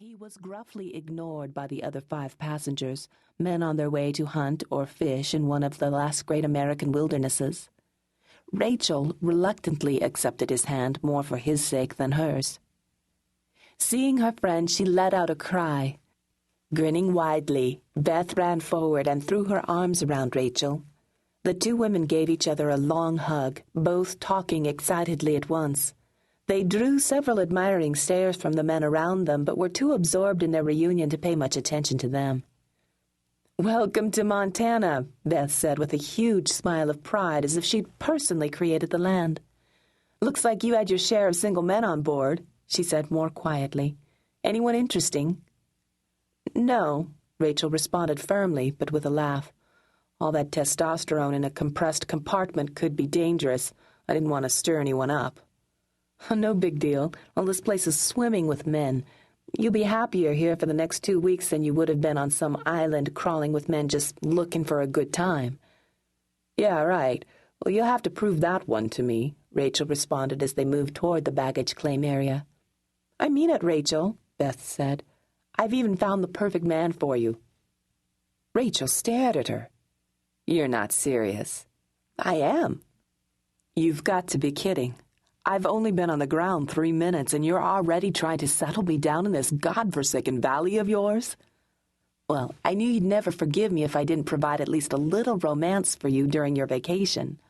He was gruffly ignored by the other 5 passengers, men on their way to hunt or fish in one of the last great American wildernesses. Rachel reluctantly accepted his hand more for his sake than hers. Seeing her friend, she let out a cry. Grinning widely, Beth ran forward and threw her arms around Rachel. The 2 women gave each other a long hug, both talking excitedly at once. They drew several admiring stares from the men around them, but were too absorbed in their reunion to pay much attention to them. "Welcome to Montana," Beth said with a huge smile of pride, as if she'd personally created the land. "Looks like you had your share of single men on board," she said more quietly. "Anyone interesting?" "No," Rachel responded firmly, but with a laugh. "All that testosterone in a compressed compartment could be dangerous. I didn't want to stir anyone up." "No big deal. Well, this place is swimming with men. You'll be happier here for the next 2 weeks than you would have been on some island crawling with men just looking for a good time." "Yeah, right. Well, you'll have to prove that one to me," Rachel responded as they moved toward the baggage claim area. "I mean it, Rachel," Beth said. "I've even found the perfect man for you." Rachel stared at her. "You're not serious." "I am." "You've got to be kidding. I've only been on the ground 3 minutes, and you're already trying to settle me down in this godforsaken valley of yours?" "Well, I knew you'd never forgive me if I didn't provide at least a little romance for you during your vacation."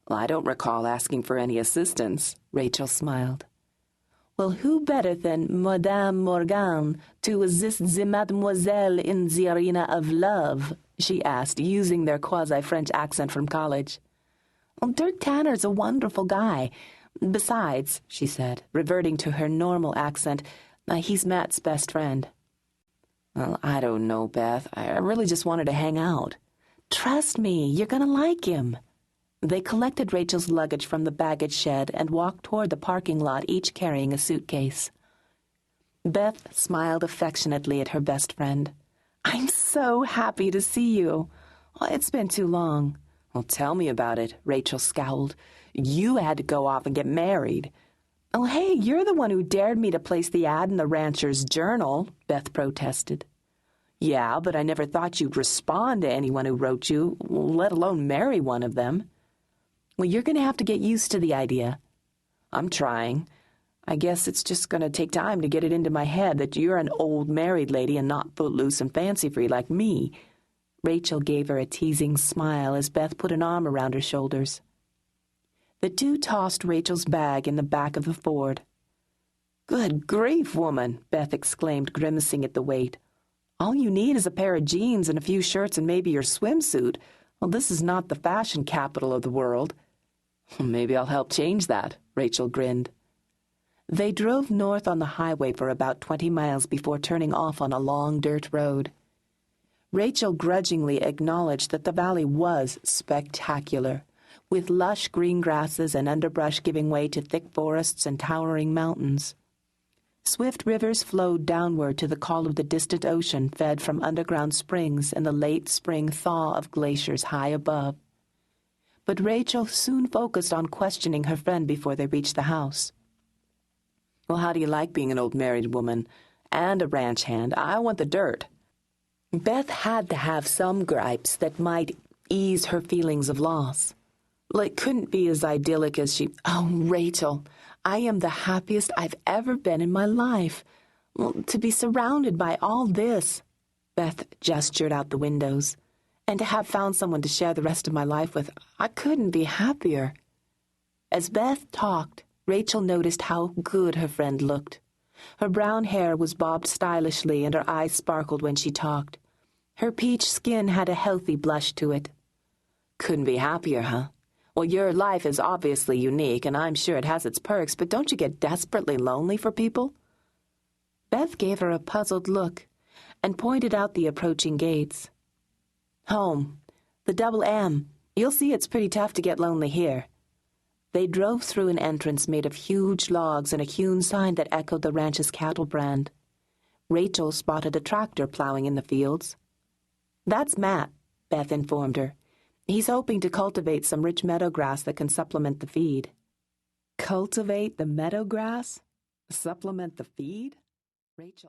"Well, I don't recall asking for any assistance," Rachel smiled. "Well, who better than Madame Morgan to assist the mademoiselle in the arena of love?" she asked, using their quasi-French accent from college. "Well, Dirk Tanner's a wonderful guy. Besides," she said, reverting to her normal accent, "he's Matt's best friend." "Well, I don't know, Beth. I really just wanted to hang out." "Trust me, you're going to like him." They collected Rachel's luggage from the baggage shed and walked toward the parking lot, each carrying a suitcase. Beth smiled affectionately at her best friend. "I'm so happy to see you. Well, it's been too long." "Well, tell me about it," Rachel scowled. "You had to go off and get married." "Oh, hey, you're the one who dared me to place the ad in the Rancher's Journal," Beth protested. "Yeah, but I never thought you'd respond to anyone who wrote you, let alone marry one of them." "Well, you're going to have to get used to the idea." "I'm trying. I guess it's just going to take time to get it into my head that you're an old married lady and not footloose and fancy-free like me." Rachel gave her a teasing smile as Beth put an arm around her shoulders. The 2 tossed Rachel's bag in the back of the Ford. "Good grief, woman," Beth exclaimed, grimacing at the weight. "All you need is a pair of jeans and a few shirts and maybe your swimsuit. Well, this is not the fashion capital of the world." "Maybe I'll help change that," Rachel grinned. They drove north on the highway for about 20 miles before turning off on a long dirt road. Rachel grudgingly acknowledged that the valley was spectacular, with lush green grasses and underbrush giving way to thick forests and towering mountains. Swift rivers flowed downward to the call of the distant ocean, fed from underground springs and the late spring thaw of glaciers high above. But Rachel soon focused on questioning her friend before they reached the house. "Well, how do you like being an old married woman and a ranch hand? I want the dirt." Beth had to have some gripes that might ease her feelings of loss. Well, it couldn't be as idyllic as she... "Oh, Rachel, I am the happiest I've ever been in my life. Well, to be surrounded by all this," Beth gestured out the windows, "and to have found someone to share the rest of my life with, I couldn't be happier." As Beth talked, Rachel noticed how good her friend looked. Her brown hair was bobbed stylishly and her eyes sparkled when she talked. Her peach skin had a healthy blush to it. "Couldn't be happier, huh? Well, your life is obviously unique, and I'm sure it has its perks, but don't you get desperately lonely for people?" Beth gave her a puzzled look and pointed out the approaching gates. "Home. The double M. You'll see it's pretty tough to get lonely here." They drove through an entrance made of huge logs and a hewn sign that echoed the ranch's cattle brand. Rachel spotted a tractor plowing in the fields. "That's Matt," Beth informed her. "He's hoping to cultivate some rich meadow grass that can supplement the feed." "Cultivate the meadow grass? Supplement the feed?" Rachel